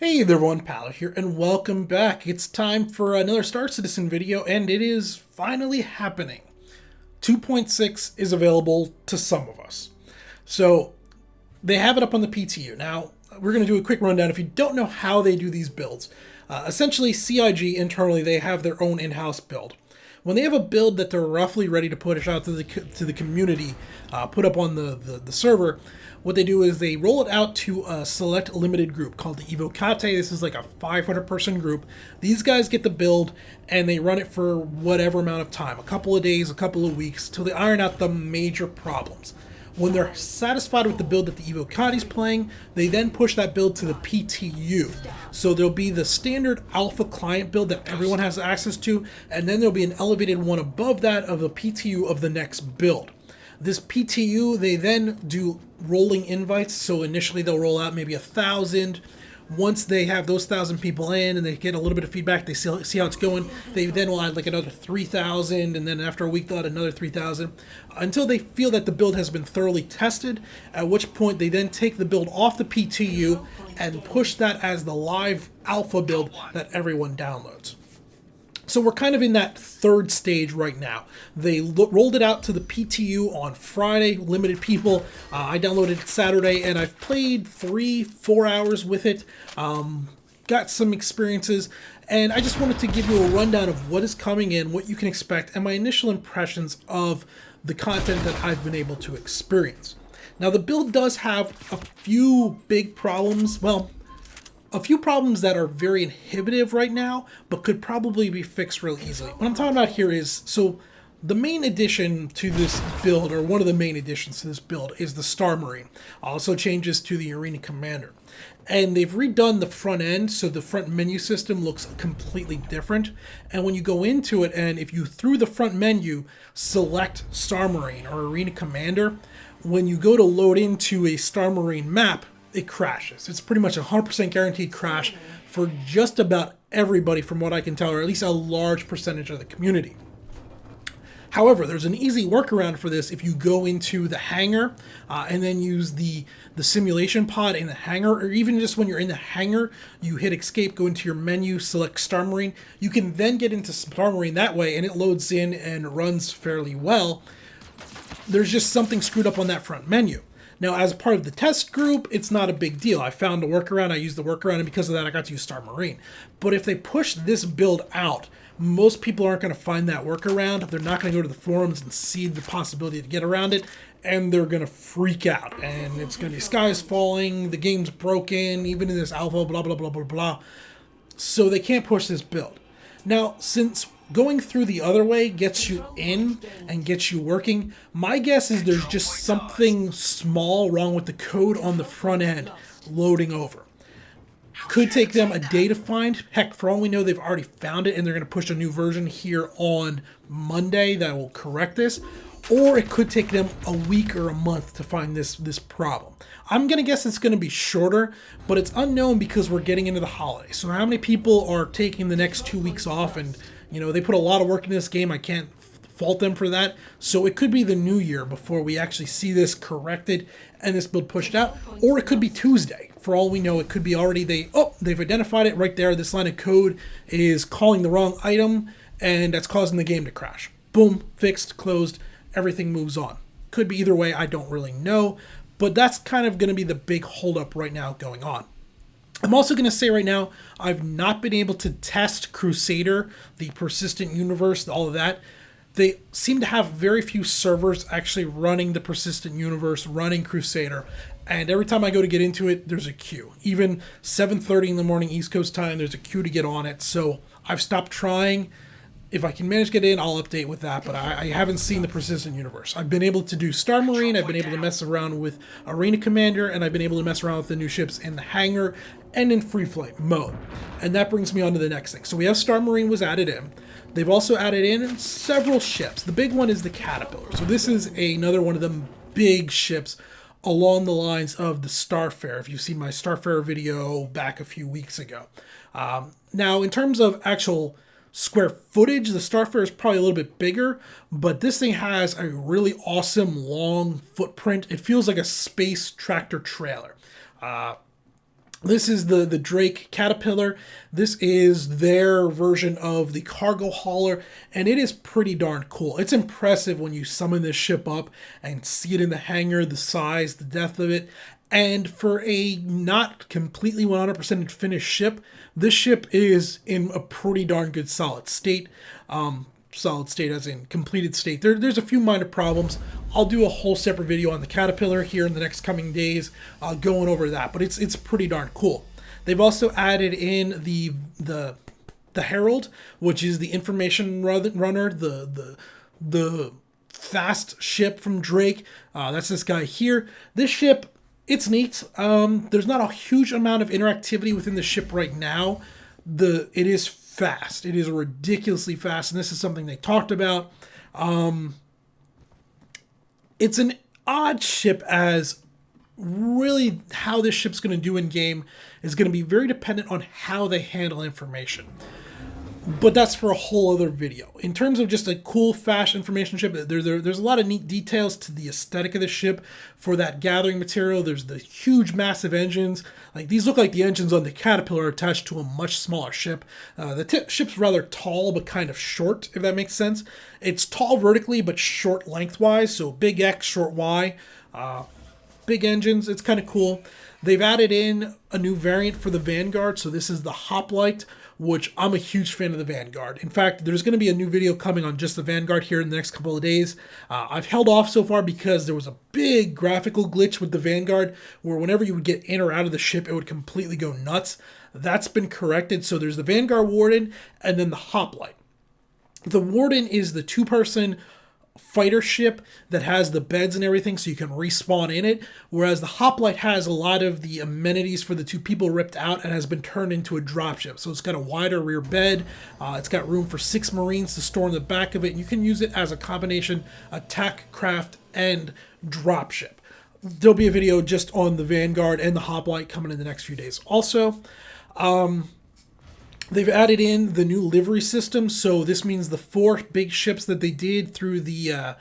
Hey there everyone, Pallet here, and welcome back. It's time for another Star Citizen video, and it is finally happening. 2.6 is available to some of us. So, they have it up on the PTU. Now, we're going to do a quick rundown if you don't know how they do these builds. Essentially, CIG internally, they have their own in-house build. When they have a build that they're roughly ready to push out to the community, put up on the server, what they do is they roll it out to a select limited group called the Evocate. This is like a 500-person group. These guys get the build and they run it for whatever amount of time, a couple of days, a couple of weeks, till they iron out the major problems. When they're satisfied with the build that the Evocati is playing, they then push that build to the PTU. So there'll be the standard alpha client build that everyone has access to, and then there'll be an elevated one above that of the PTU of the next build. This PTU, they then do rolling invites. So initially they'll roll out maybe 1,000. Once they have those 1,000 people in and they get a little bit of feedback, they see how it's going, they then will add like another 3,000, and then after a week they'll add another 3,000 until they feel that the build has been thoroughly tested, at which point they then take the build off the PTU and push that as the live alpha build that everyone downloads. So we're kind of in that third stage right now. They rolled it out to the PTU on Friday, limited people. I downloaded it Saturday, and I've played 3-4 hours with it. Got some experiences, and I just wanted to give you a rundown of what is coming in, what you can expect, and my initial impressions of the content that I've been able to experience. Now, the build does have a few big problems. Well, a few problems that are very inhibitive right now, but could probably be fixed real easily. What I'm talking about here is, so the main addition to this build, or one of the main additions to this build, is the Star Marine. Also changes to the Arena Commander. And they've redone the front end, so the front menu system looks completely different. And when you go into it, and if you, through the front menu, select Star Marine or Arena Commander, when you go to load into a Star Marine map, it crashes. It's pretty much a 100% guaranteed crash for just about everybody from what I can tell, or at least a large percentage of the community. However, there's an easy workaround for this if you go into the hangar and then use the simulation pod in the hangar, or even just when you're in the hangar, you hit escape, go into your menu, select Star Marine. You can then get into Star Marine that way, and it loads in and runs fairly well. There's just something screwed up on that front menu. Now, as part of the test group, it's not a big deal. I found a workaround, I used the workaround, and because of that, I got to use Star Marine. But if they push this build out, most people aren't going to find that workaround. They're not going to go to the forums and see the possibility to get around it, and they're going to freak out. And it's going to be skies falling, the game's broken, even in this alpha, blah, blah, blah, blah, blah. So they can't push this build. Now, since going through the other way gets you in and gets you working, my guess is there's just something small wrong with the code on the front end loading over. Could take them a day to find. Heck, for all we know, they've already found it and they're going to push a new version here on Monday that will correct this. Or it could take them a week or a month to find this problem. I'm going to guess it's going to be shorter, but it's unknown because we're getting into the holidays. So how many people are taking the next 2 weeks off? And, they put a lot of work in this game. I can't fault them for that. So it could be the new year before we actually see this corrected and this build pushed out. Or it could be Tuesday. For all we know, it could be already they've identified it right there. This line of code is calling the wrong item, and that's causing the game to crash. Boom, fixed, closed. Everything moves on. Could be either way, I don't really know, but that's kind of going to be the big holdup right now going on. I'm also going to say right now, I've not been able to test Crusader, the persistent universe, all of that. They seem to have very few servers actually running the persistent universe, running Crusader, and every time I go to get into it, there's a queue. Even 7:30 in the morning East Coast time, there's a queue to get on it, so I've stopped trying. If I can manage to get in, I'll update with that, but I haven't seen the persistent universe. I've been able to do Star Marine, I've been able to mess around with Arena Commander, and I've been able to mess around with the new ships in the hangar and in free flight mode. And that brings me on to the next thing. So we have Star Marine was added in. They've also added in several ships. The big one is the Caterpillar. So this is another one of them big ships along the lines of the Starfarer, if you've seen my Starfarer video back a few weeks ago. Now, in terms of actual square footage, the Starfarer is probably a little bit bigger, but this thing has a really awesome long footprint. It feels like a space tractor trailer. This is the Drake Caterpillar. This is their version of the cargo hauler, and it is pretty darn cool. It's impressive when you summon this ship up and see it in the hangar, the size, the depth of it. And for a not completely 100% finished ship, this ship is in a pretty darn good solid state. Solid state as in completed state. There's a few minor problems. I'll do a whole separate video on the Caterpillar here in the next coming days, going over that. But it's pretty darn cool. They've also added in the Herald, which is the information runner, the fast ship from Drake. That's this guy here. This ship, it's neat. There's not a huge amount of interactivity within the ship right now. It is fast. It is ridiculously fast, and this is something they talked about. It's an odd ship, as really how this ship's going to do in game is going to be very dependent on how they handle information. But that's for a whole other video. In terms of just a cool, fast information ship, there's a lot of neat details to the aesthetic of the ship. For that gathering material, there's the huge, massive engines. Like, these look like the engines on the Caterpillar attached to a much smaller ship. The ship's rather tall, but kind of short, if that makes sense. It's tall vertically, but short lengthwise, so big X, short Y. Big engines, it's kind of cool. They've added in a new variant for the Vanguard, so this is the Hoplite, which I'm a huge fan of the Vanguard. In fact, there's going to be a new video coming on just the Vanguard here in the next couple of days. I've held off so far because there was a big graphical glitch with the Vanguard where whenever you would get in or out of the ship, it would completely go nuts. That's been corrected, so there's the Vanguard Warden and then the Hoplite. The Warden is the two-person fighter ship that has the beds and everything so you can respawn in it, whereas the Hoplite has a lot of the amenities for the two people ripped out and has been turned into a dropship. So it's got a wider rear bed, it's got room for 6 Marines to store in the back of it, and you can use it as a combination attack craft and dropship. There'll be a video just on the Vanguard and the Hoplite coming in the next few days. Also, they've added in the new livery system, so this means the 4 big ships that they did through the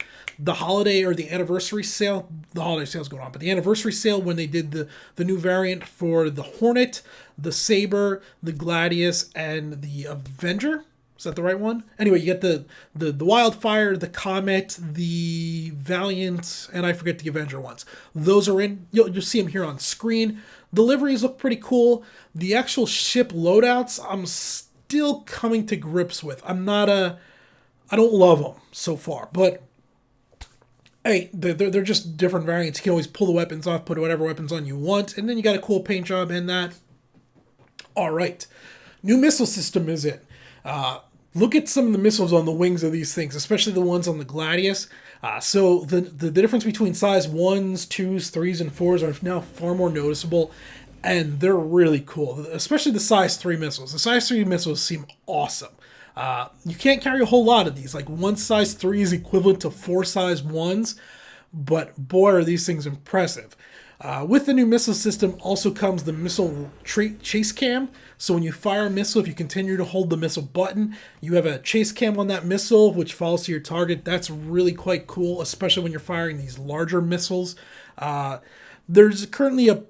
holiday or the anniversary sale. The holiday sale's going on, but the anniversary sale when they did the new variant for the Hornet, the Saber, the Gladius, and the Avenger. Is that the right one? Anyway, you get the Wildfire, the Comet, the Valiant, and I forget the Avenger ones. Those are in. You'll see them here on screen. The liveries look pretty cool. The actual ship loadouts, I'm still coming to grips with. I don't love them so far, but hey, they're just different variants. You can always pull the weapons off, put whatever weapons on you want, and then you got a cool paint job in that. All right, new missile system is in. Look at some of the missiles on the wings of these things, especially the ones on the Gladius. So the difference between size 1s, 2s, 3s, and 4s are now far more noticeable, and they're really cool, especially the size 3 missiles. The size 3 missiles seem awesome. You can't carry a whole lot of these. Like, one size 3 is equivalent to 4 size 1s, but boy, are these things impressive. With the new missile system also comes the missile chase cam. So when you fire a missile, if you continue to hold the missile button, you have a chase cam on that missile, which follows to your target. That's really quite cool, especially when you're firing these larger missiles. There's currently a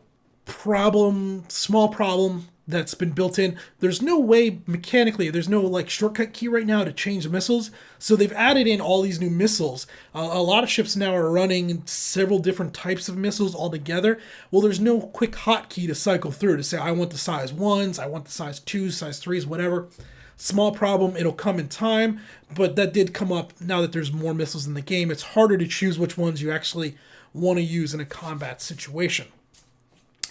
small problem that's been built in. There's no way mechanically, there's no like shortcut key right now to change the missiles. So they've added in all these new missiles. A lot of ships now are running several different types of missiles all together. Well, there's no quick hotkey to cycle through to say, I want the size 1s, I want the size 2s, size 3s, whatever. Small problem, it'll come in time, but that did come up now that there's more missiles in the game. It's harder to choose which ones you actually want to use in a combat situation.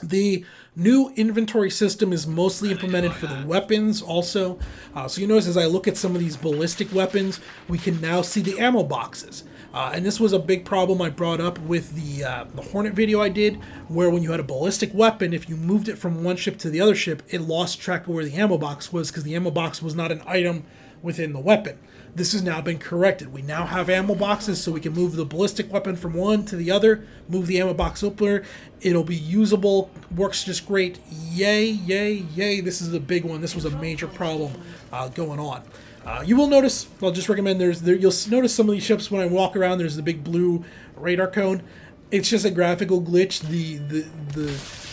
The new inventory system is mostly implemented for the weapons also. So you notice as I look at some of these ballistic weapons, we can now see the ammo boxes. And this was a big problem I brought up with the Hornet video I did, where when you had a ballistic weapon, if you moved it from one ship to the other ship, it lost track of where the ammo box was because the ammo box was not an item within the weapon. This has now been corrected. We now have ammo boxes so we can move the ballistic weapon from one to the other, move the ammo box opener. It'll be usable, works just great. Yay, yay, yay. This is a big one. This was a major problem going on. You will notice, I'll just recommend you'll notice some of these ships when I walk around, there's the big blue radar cone. It's just a graphical glitch.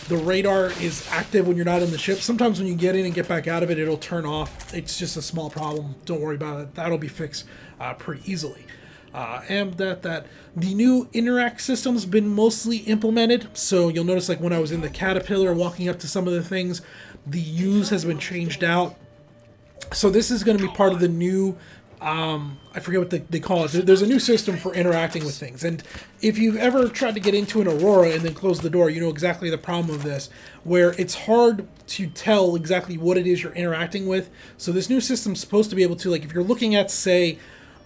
The radar is active when you're not in the ship. Sometimes when you get in and get back out of it, it'll turn off. It's just a small problem. Don't worry about it. That'll be fixed pretty easily. And the new interact system's been mostly implemented. So you'll notice, like when I was in the Caterpillar walking up to some of the things, the use has been changed out. So this is going to be part of the new, I forget what they call it. There's a new system for interacting with things. And if you've ever tried to get into an Aurora and then close the door, you know exactly the problem of this, where it's hard to tell exactly what it is you're interacting with. So this new system's supposed to be able to, like if you're looking at, say,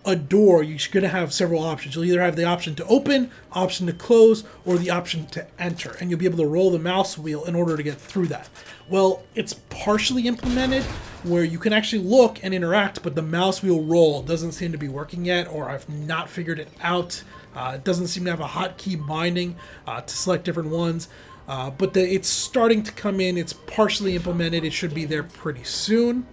a door, you're going to have several options. You'll either have the option to open, option to close, or the option to enter. And you'll be able to roll the mouse wheel in order to get through that. Well, it's partially implemented where you can actually look and interact, but the mouse wheel roll doesn't seem to be working yet, or I've not figured it out. It doesn't seem to have a hotkey binding to select different ones. But it's starting to come in. It's partially implemented. It should be there pretty soon.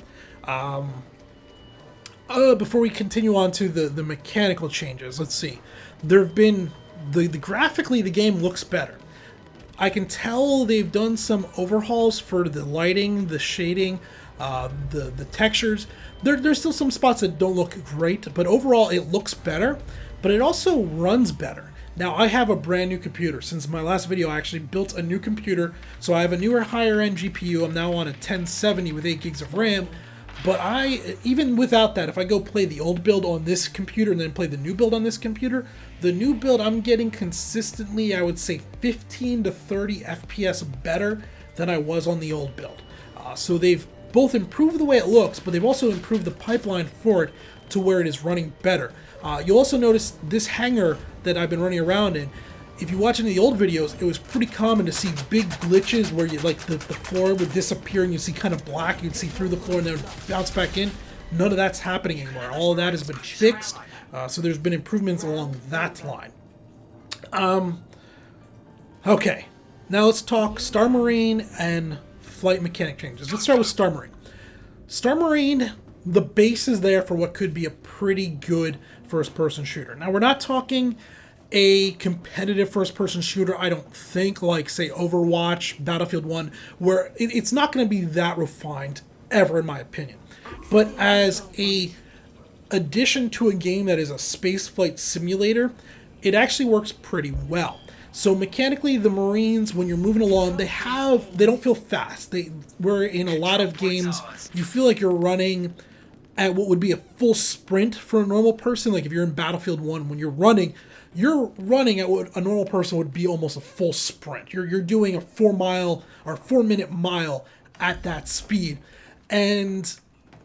Before we continue on to the mechanical changes, let's see. There have been graphically the game looks better. I can tell they've done some overhauls for the lighting, the shading, the textures. There's still some spots that don't look great, but overall it looks better. But it also runs better. Now I have a brand new computer. Since my last video, I actually built a new computer, so I have a newer, higher end GPU. I'm now on a 1070 with 8 gigs of RAM. But even without that, if I go play the old build on this computer and then play the new build on this computer, the new build I'm getting consistently, I would say 15 to 30 FPS better than I was on the old build. So they've both improved the way it looks, but they've also improved the pipeline for it to where it is running better. You'll also notice this hangar that I've been running around in. If you watch any of the old videos, it was pretty common to see big glitches where you like the floor would disappear and you see kind of black. You'd see through the floor and then bounce back in. None of that's happening anymore. All of that has been fixed. So there's been improvements along that line. Okay, now let's talk Star Marine and flight mechanic changes. Let's start with Star Marine. Star Marine, the base is there for what could be a pretty good first-person shooter. Now we're not talking a competitive first-person shooter, I don't think, like, say, Overwatch, Battlefield 1, where it's not going to be that refined ever, in my opinion. But as a addition to a game that is a spaceflight simulator, it actually works pretty well. So mechanically, the Marines, when you're moving along, they don't feel fast. Where in a lot of games, you feel like you're running at what would be a full sprint for a normal person. Like if you're in Battlefield 1, when you're running at what a normal person would be almost a full sprint. You're doing a 4-minute mile at that speed, and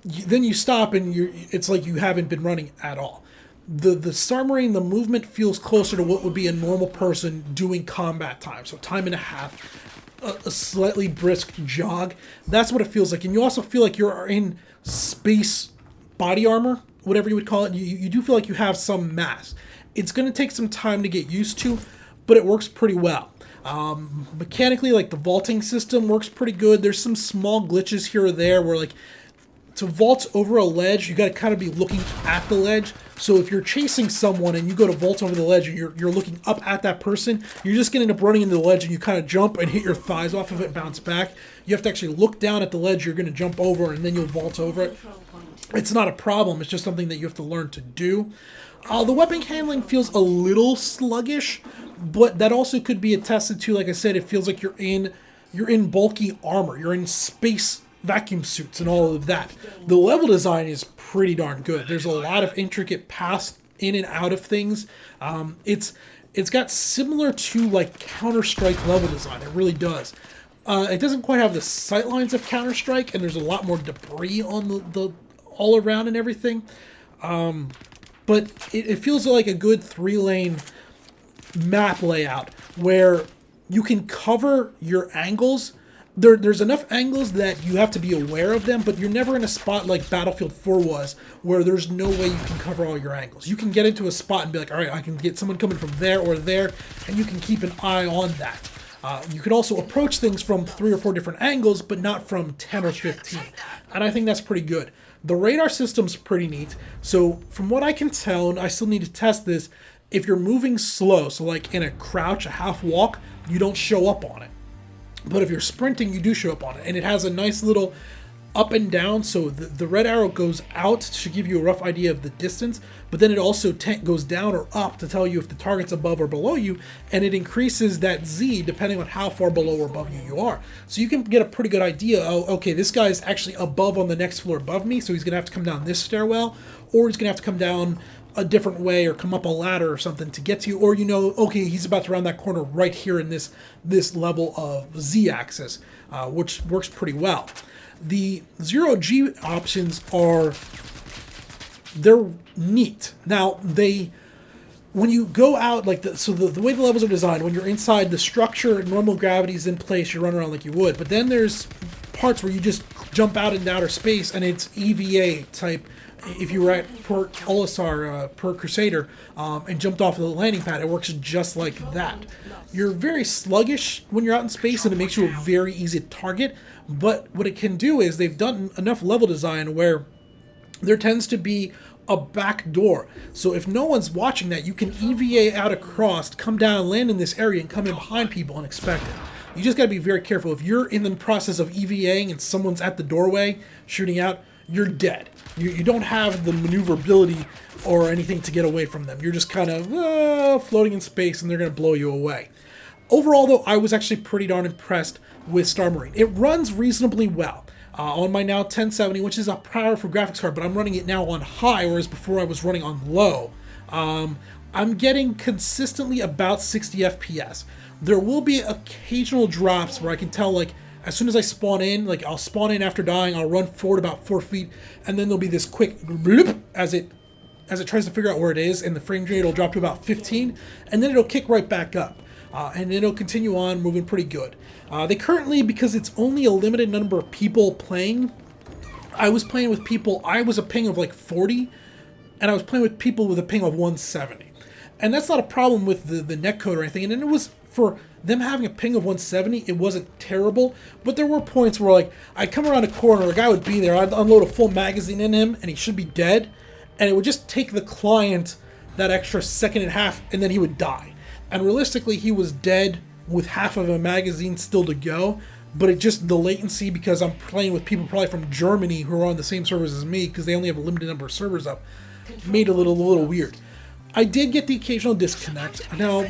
then you stop and it's like you haven't been running at all. The Star Marine, the movement feels closer to what would be a normal person doing combat time. So time and a half, a slightly brisk jog. That's what it feels like. And you also feel like you're in space body armor, whatever you would call it. You do feel like you have some mass. It's going to take some time to get used to, but it works pretty well. Mechanically, like the vaulting system works pretty good. There's some small glitches here or there where, like, to vault over a ledge, you got to kind of be looking at the ledge. So if you're chasing someone and you go to vault over the ledge and you're looking up at that person, you're just going to end up running into the ledge and you kind of jump and hit your thighs off of it and bounce back. You have to actually look down at the ledge you're going to jump over, and then you'll vault over it. It's not a problem. It's just something that you have to learn to do. The weapon handling feels a little sluggish, but that also could be attested to, like I said, it feels like you're in bulky armor. You're in space vacuum suits and all of that. The level design is pretty darn good. There's a lot of intricate paths in and out of things. It's got similar to like Counter-Strike level design. It really does. It doesn't quite have the sightlines of Counter-Strike, and there's a lot more debris on the all around and everything. But it feels like a good 3-lane map layout where you can cover your angles. There's enough angles that you have to be aware of them, but you're never in a spot like Battlefield 4 was, where there's no way you can cover all your angles. You can get into a spot and be like, all right, I can get someone coming from there or there, and you can keep an eye on that. You can also approach things from 3 or 4 different angles, but not from 10 or 15. And I think that's pretty good. The radar system's pretty neat. So from what I can tell, and I still need to test this, if you're moving slow, so like in a crouch, a half walk, you don't show up on it. But if you're sprinting, you do show up on it. And it has a nice little up and down, so the red arrow goes out to give you a rough idea of the distance, but then it also goes down or up to tell you if the target's above or below you, and it increases that Z depending on how far below or above you are. So you can get a pretty good idea, oh, okay, this guy's actually above on the next floor above me, so he's going to have to come down this stairwell, or he's going to have to come down a different way or come up a ladder or something to get to you, or you know, okay, he's about to round that corner right here in this level of Z-axis, which works pretty well. The zero-G options they're neat. Now, when you go out, like, the way the levels are designed, when you're inside the structure, normal gravity is in place, you run around like you would, but then there's parts where you just jump out into outer space, and it's EVA type. If you were at Port Olisar, Port Crusader, and jumped off of the landing pad, it works just like that. You're very sluggish when you're out in space, and it makes you a very easy target. But what it can do is they've done enough level design where there tends to be a back door. So if no one's watching that, you can EVA out across, come down, land in this area, and come in behind people unexpected. You just got to be very careful. If you're in the process of EVAing and someone's at the doorway shooting out, you're dead. You don't have the maneuverability or anything to get away from them. You're just kind of floating in space, and they're going to blow you away. Overall, though, I was actually pretty darn impressed with Star Marine. It runs reasonably well. On my now 1070, which is a powerful graphics card, but I'm running it now on high, whereas before I was running on low. I'm getting consistently about 60 FPS. There will be occasional drops where I can tell, like, as soon as I spawn in, like, I'll spawn in after dying, I'll run forward about 4 feet, and then there'll be this quick bloop as it tries to figure out where it is, and the frame rate will drop to about 15, and then it'll kick right back up. And it'll continue on moving pretty good. They currently, because it's only a limited number of people playing, I was playing with people, I was a ping of like 40, and I was playing with people with a ping of 170. And that's not a problem with the netcode or anything, and it was, for them having a ping of 170, it wasn't terrible, but there were points where, like, I'd come around a corner, a guy would be there, I'd unload a full magazine in him, and he should be dead, and it would just take the client that extra second and a half, and then he would die. And realistically, he was dead with half of a magazine still to go, but it just, the latency, because I'm playing with people probably from Germany who are on the same servers as me, because they only have a limited number of servers up, made it a little weird. I did get the occasional disconnect. Now,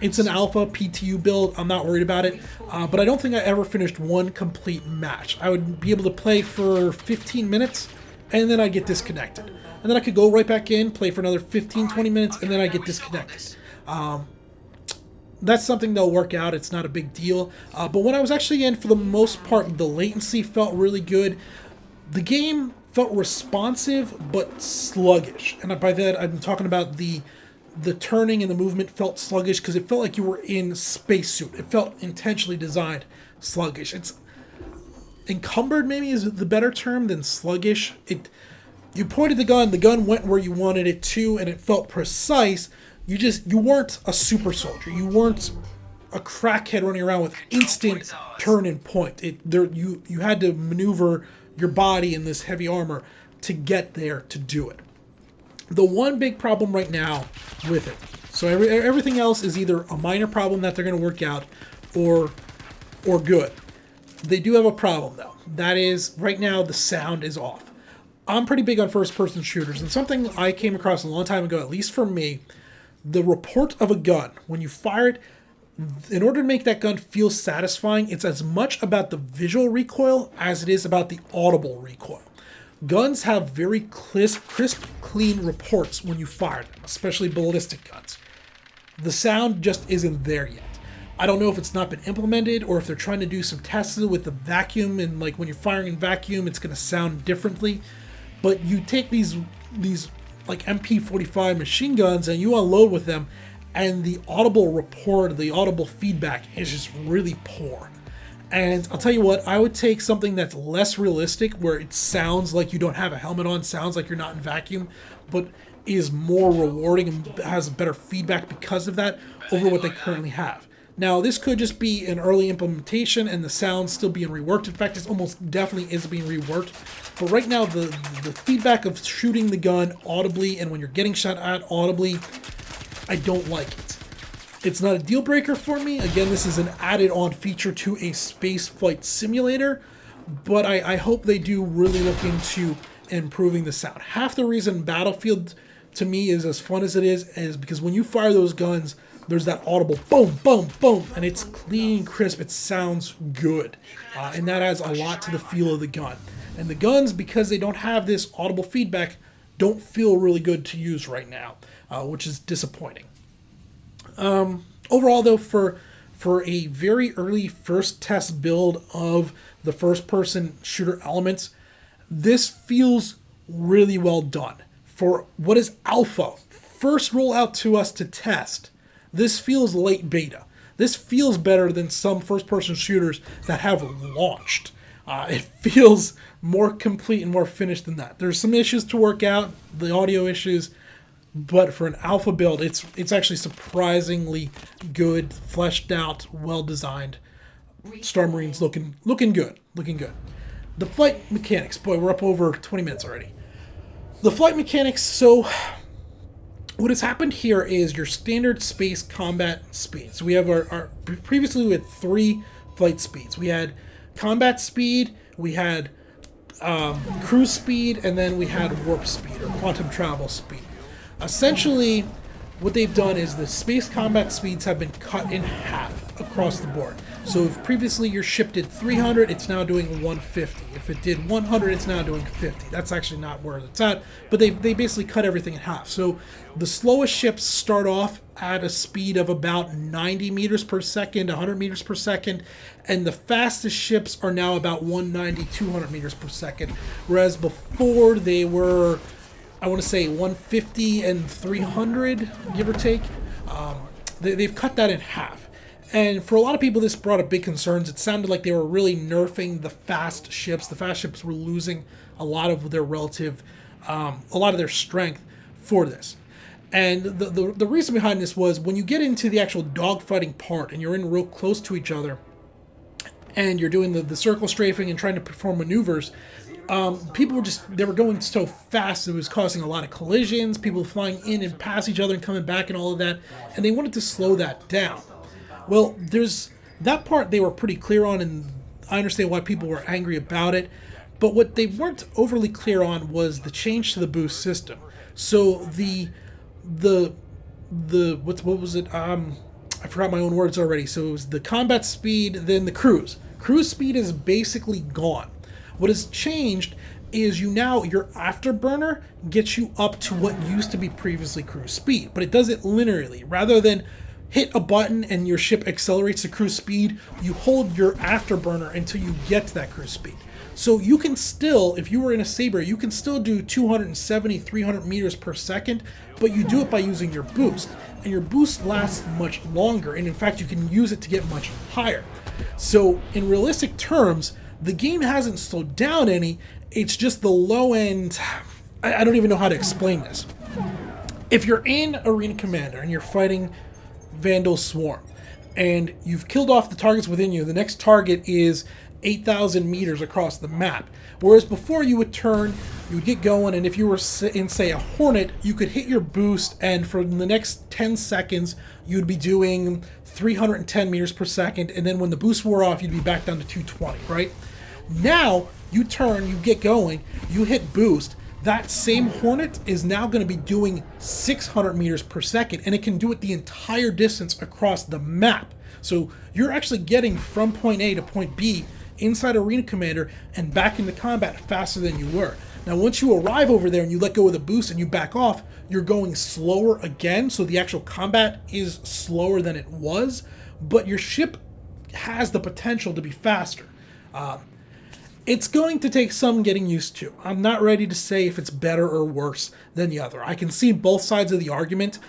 it's an alpha PTU build, I'm not worried about it, but I don't think I ever finished one complete match. I would be able to play for 15 minutes, and then I'd get disconnected. And then I could go right back in, play for another 15-20 minutes, and then I'd get disconnected. That's something that'll work out. It's not a big deal. But when I was actually in, for the most part, the latency felt really good. The game felt responsive, but sluggish. And by that, I'm talking about the turning and the movement felt sluggish because it felt like you were in spacesuit. It felt intentionally designed sluggish. It's encumbered, maybe is the better term than sluggish. You pointed the gun went where you wanted it to, and it felt precise. You weren't a super soldier. You weren't a crackhead running around with instant turn and point. You had to maneuver your body in this heavy armor to get there to do it. The one big problem right now with it, so everything else is either a minor problem that they're going to work out or good. They do have a problem though. That is, right now the sound is off. I'm pretty big on first-person shooters, and something I came across a long time ago, at least for me, the report of a gun, when you fire it, in order to make that gun feel satisfying, it's as much about the visual recoil as it is about the audible recoil. Guns have very crisp, clean reports when you fire them, especially ballistic guns. The sound just isn't there yet. I don't know if it's not been implemented or if they're trying to do some tests with the vacuum, and like when you're firing in vacuum, it's going to sound differently. But you take these like MP45 machine guns and you unload with them, and the audible report, the audible feedback is just really poor. And I'll tell you what, I would take something that's less realistic, where it sounds like you don't have a helmet on, sounds like you're not in vacuum, but is more rewarding and has better feedback because of that, over what they currently have. Now, this could just be an early implementation and the sound's still being reworked. In fact, it almost definitely is being reworked. But right now, the feedback of shooting the gun audibly and when you're getting shot at audibly, I don't like it. It's not a deal breaker for me. Again, this is an added on feature to a space flight simulator, but I hope they do really look into improving the sound. Half the reason Battlefield to me is as fun as it is because when you fire those guns, there's that audible boom, boom, boom, and it's clean, crisp. It sounds good, and that adds a lot to the feel of the gun. And the guns, because they don't have this audible feedback, don't feel really good to use right now, which is disappointing. Overall, though, for a very early first test build of the first-person shooter elements, this feels really well done. For what is alpha, first roll out to us to test, this feels late beta. This feels better than some first-person shooters that have launched. It feels more complete and more finished than that. There's some issues to work out, the audio issues, but for an alpha build, it's actually surprisingly good, fleshed out, well designed. Star Marines looking good, The flight mechanics, boy, we're up over 20 minutes already. The flight mechanics, so what has happened here is your standard space combat speed. So we have our previously we had 3 flight speeds. We had combat speed, we had cruise speed, and then we had warp speed or quantum travel speed. Essentially, what they've done is the space combat speeds have been cut in half across the board. So if previously your ship did 300, it's now doing 150. If it did 100, it's now doing 50. That's actually not where it's at, but they basically cut everything in half. So the slowest ships start off at a speed of about 90 meters per second, 100 meters per second, and the fastest ships are now about 190, 200 meters per second, whereas before they were, I want to say 150 and 300, give or take. They've cut that in half. And for a lot of people, this brought up big concerns. It sounded like they were really nerfing the fast ships. The fast ships were losing a lot of their relative, a lot of their strength for this. And the reason behind this was when you get into the actual dogfighting part and you're in real close to each other and you're doing the circle strafing and trying to perform maneuvers, people were they were going so fast it was causing a lot of collisions, people flying in and past each other and coming back and all of that, and they wanted to slow that down. Well, there's that part they were pretty clear on, and I understand why people were angry about it, but what they weren't overly clear on was the change to the boost system. So what was it? I forgot my own words already. So it was the combat speed, then the cruise. Cruise speed is basically gone. What has changed is your afterburner gets you up to what used to be previously cruise speed, but it does it linearly. Rather than hit a button and your ship accelerates to cruise speed, you hold your afterburner until you get to that cruise speed. So you can still, if you were in a Sabre, you can still do 270, 300 meters per second, but you do it by using your boost. And your boost lasts much longer, and in fact, you can use it to get much higher. So in realistic terms, the game hasn't slowed down any, it's just the low end. I don't even know how to explain this. If you're in Arena Commander and you're fighting Vandal Swarm, and you've killed off the targets within you, the next target is 8,000 meters across the map. Whereas before you would turn, you would get going, and if you were in, say, a Hornet, you could hit your boost, and for the next 10 seconds, you'd be doing 310 meters per second, and then when the boost wore off, you'd be back down to 220, right? Now, you turn, you get going, you hit boost, that same Hornet is now going to be doing 600 meters per second, and it can do it the entire distance across the map. So you're actually getting from point A to point B inside Arena Commander and back into combat faster than you were. Now, once you arrive over there and you let go of the boost and you back off, you're going slower again, so the actual combat is slower than it was, but your ship has the potential to be faster. It's going to take some getting used to. I'm not ready to say if it's better or worse than the other. I can see both sides of the argument.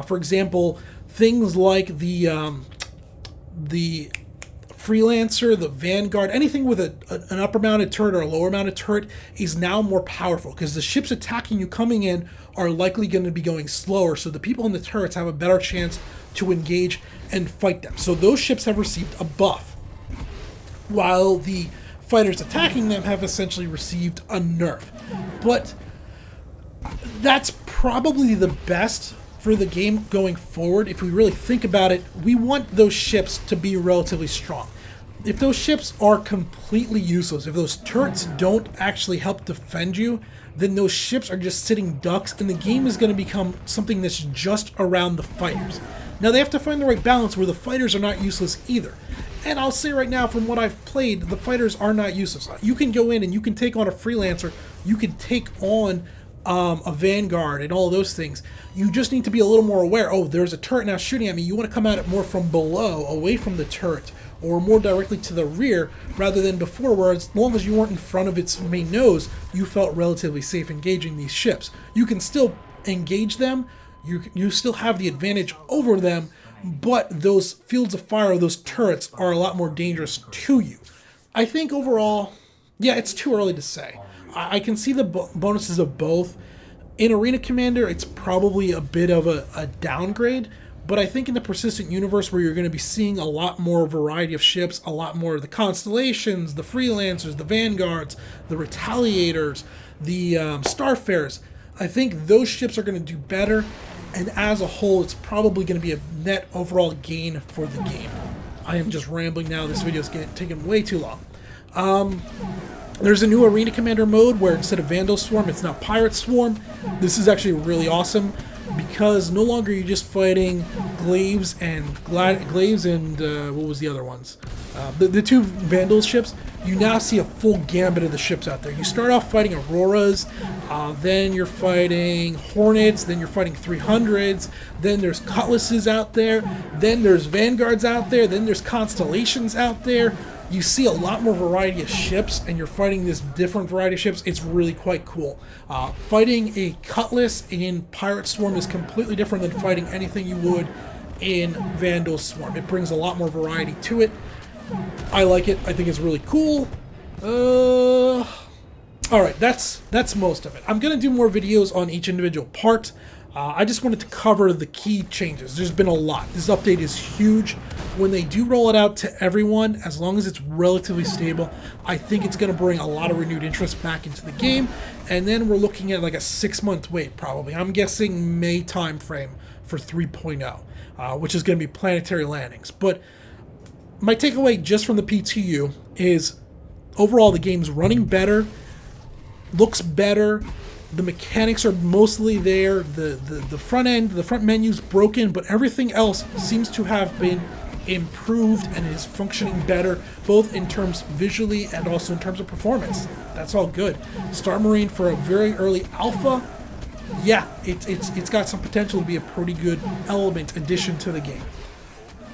For example, things like the Freelancer, the Vanguard, anything with an upper-mounted turret or a lower-mounted turret is now more powerful because the ships attacking you coming in are likely going to be going slower, so the people in the turrets have a better chance to engage and fight them. So those ships have received a buff, while the fighters attacking them have essentially received a nerf. But that's probably the best for the game going forward, if we really think about it, we want those ships to be relatively strong. If those ships are completely useless, if those turrets don't actually help defend you, then those ships are just sitting ducks, and the game is going to become something that's just around the fighters. Now, they have to find the right balance where the fighters are not useless either. And I'll say right now, from what I've played, the fighters are not useless. You can go in and you can take on a Freelancer, you can take on a Vanguard and all those things. You just need to be a little more aware. Oh, there's a turret now shooting at me. You want to come at it more from below, away from the turret, or more directly to the rear, rather than before, where as long as you weren't in front of its main nose, you felt relatively safe engaging these ships. You can still engage them, you still have the advantage over them, but those fields of fire, those turrets, are a lot more dangerous to you. I think overall, yeah, it's too early to say. I can see the bonuses of both. In Arena Commander, it's probably a bit of a downgrade, but I think in the Persistent Universe, where you're going to be seeing a lot more variety of ships, a lot more of the Constellations, the Freelancers, the Vanguards, the Retaliators, the Starfarers, I think those ships are going to do better, and as a whole, it's probably going to be a net overall gain for the game. I am just rambling now. This video is taking way too long. There's a new Arena Commander mode where instead of Vandal Swarm, it's now Pirate Swarm. This is actually really awesome because no longer are you just fighting Glaives and what was the other ones? The two Vandal ships. You now see a full gambit of the ships out there. You start off fighting Auroras, then you're fighting Hornets, then you're fighting 300s, then there's Cutlasses out there, then there's Vanguards out there, then there's Constellations out there. You see a lot more variety of ships, and you're fighting this different variety of ships. It's really quite cool. Fighting a Cutlass in Pirate Swarm is completely different than fighting anything you would in Vandal Swarm. It brings a lot more variety to it. I like it. I think it's really cool. Alright, that's most of it. I'm going to do more videos on each individual part. I just wanted to cover the key changes. There's been a lot. This update is huge. When they do roll it out to everyone, as long as it's relatively stable, I think it's going to bring a lot of renewed interest back into the game. And then we're looking at like a 6-month wait, probably. I'm guessing May timeframe for 3.0, which is going to be planetary landings. But my takeaway just from the PTU is overall the game's running better, looks better. The mechanics are mostly there. The front end, the front menu's broken, but everything else seems to have been improved and is functioning better, both in terms visually and also in terms of performance. That's all good. Star Marine for a very early alpha, yeah, it's got some potential to be a pretty good element addition to the game.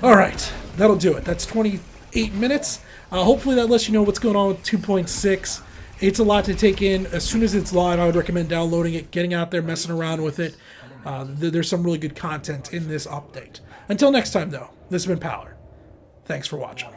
All right, that'll do it. That's 28 minutes. Hopefully that lets you know what's going on with 2.6. It's a lot to take in. As soon as it's live, I would recommend downloading it, getting out there, messing around with it. There's some really good content in this update. Until next time, though, this has been Power. Thanks for watching.